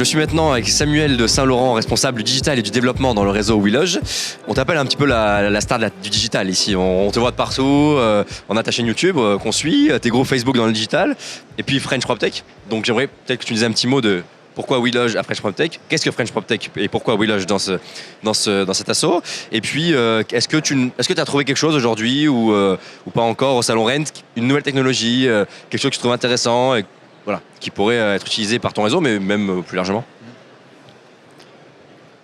Je suis maintenant avec Samuel de Saint-Laurent, responsable du digital et du développement dans le réseau WeLoge. On t'appelle un petit peu la star du digital ici. On te voit de partout, on a ta chaîne YouTube qu'on suit, tes groupes Facebook dans le digital, et puis French PropTech. Donc j'aimerais peut-être que tu nous dises un petit mot de pourquoi WeLoge à French PropTech, qu'est-ce que French PropTech et pourquoi WeLoge dans cet assaut. Et puis est-ce que tu as trouvé quelque chose aujourd'hui ou pas encore au Salon Rent, une nouvelle technologie, quelque chose que tu trouves intéressant et, voilà, qui pourrait être utilisé par ton réseau, mais même plus largement?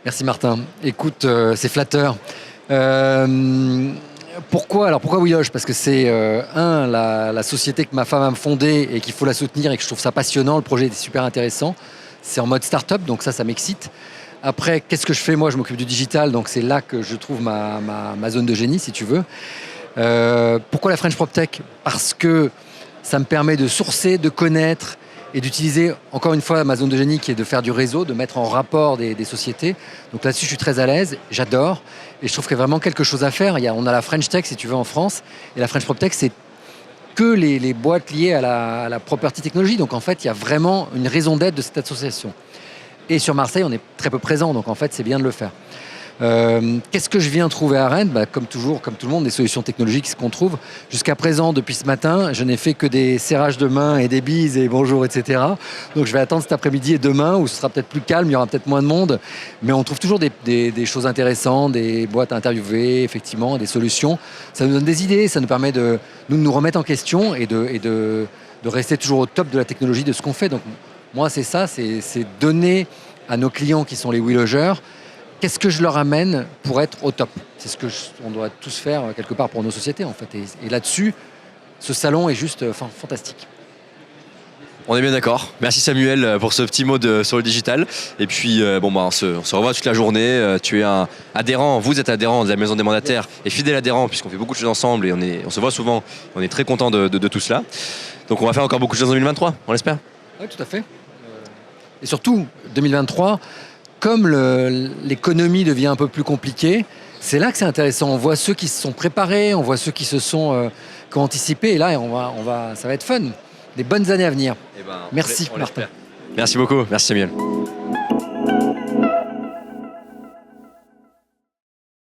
Merci Martin. Écoute, c'est flatteur. Pourquoi WeLoge? Parce que c'est la société que ma femme a fondée et qu'il faut la soutenir et que je trouve ça passionnant. Le projet est super intéressant. C'est en mode start-up, donc ça m'excite. Après, qu'est-ce que je fais? Moi, je m'occupe du digital, donc c'est là que je trouve ma zone de génie, si tu veux. Pourquoi la French PropTech? Parce que ça me permet de sourcer, de connaître et d'utiliser, encore une fois, ma zone de génie qui est de faire du réseau, de mettre en rapport des sociétés. Donc là-dessus, je suis très à l'aise, j'adore. Et je trouve qu'il y a vraiment quelque chose à faire. On a la French Tech, si tu veux, en France. Et la French PropTech, c'est que les boîtes liées à la property technologie. Donc en fait, il y a vraiment une raison d'être de cette association. Et sur Marseille, on est très peu présent. Donc en fait, c'est bien de le faire. Qu'est-ce que je viens trouver à Rennes? Comme toujours, comme tout le monde, des solutions technologiques qu'on trouve. Jusqu'à présent, depuis ce matin, je n'ai fait que des serrages de mains et des bises et bonjour, etc. Donc je vais attendre cet après-midi et demain où ce sera peut-être plus calme, il y aura peut-être moins de monde. Mais on trouve toujours des choses intéressantes, des boîtes à interviewer, effectivement, des solutions. Ça nous donne des idées, ça nous permet de nous remettre en question et de rester toujours au top de la technologie de ce qu'on fait. Donc moi, c'est ça, c'est donner à nos clients qui sont les WeLogeurs, qu'est-ce que je leur amène pour être au top? C'est ce qu'on doit tous faire quelque part pour nos sociétés en fait. Et là-dessus, ce salon est juste fantastique. On est bien d'accord. Merci Samuel pour ce petit mot sur le digital. Et puis on se revoit toute la journée. Tu es un adhérent, vous êtes adhérent de la Maison des Mandataires et fidèle adhérent puisqu'on fait beaucoup de choses ensemble et on se voit souvent. On est très content de tout cela. Donc on va faire encore beaucoup de choses en 2023, on l'espère. Oui, tout à fait. Et surtout, 2023, comme l'économie devient un peu plus compliquée, c'est là que c'est intéressant. On voit ceux qui se sont préparés, on voit ceux qui qui ont anticipé. Et là, ça va être fun. Des bonnes années à venir. Merci Martin. Merci beaucoup. Merci Samuel.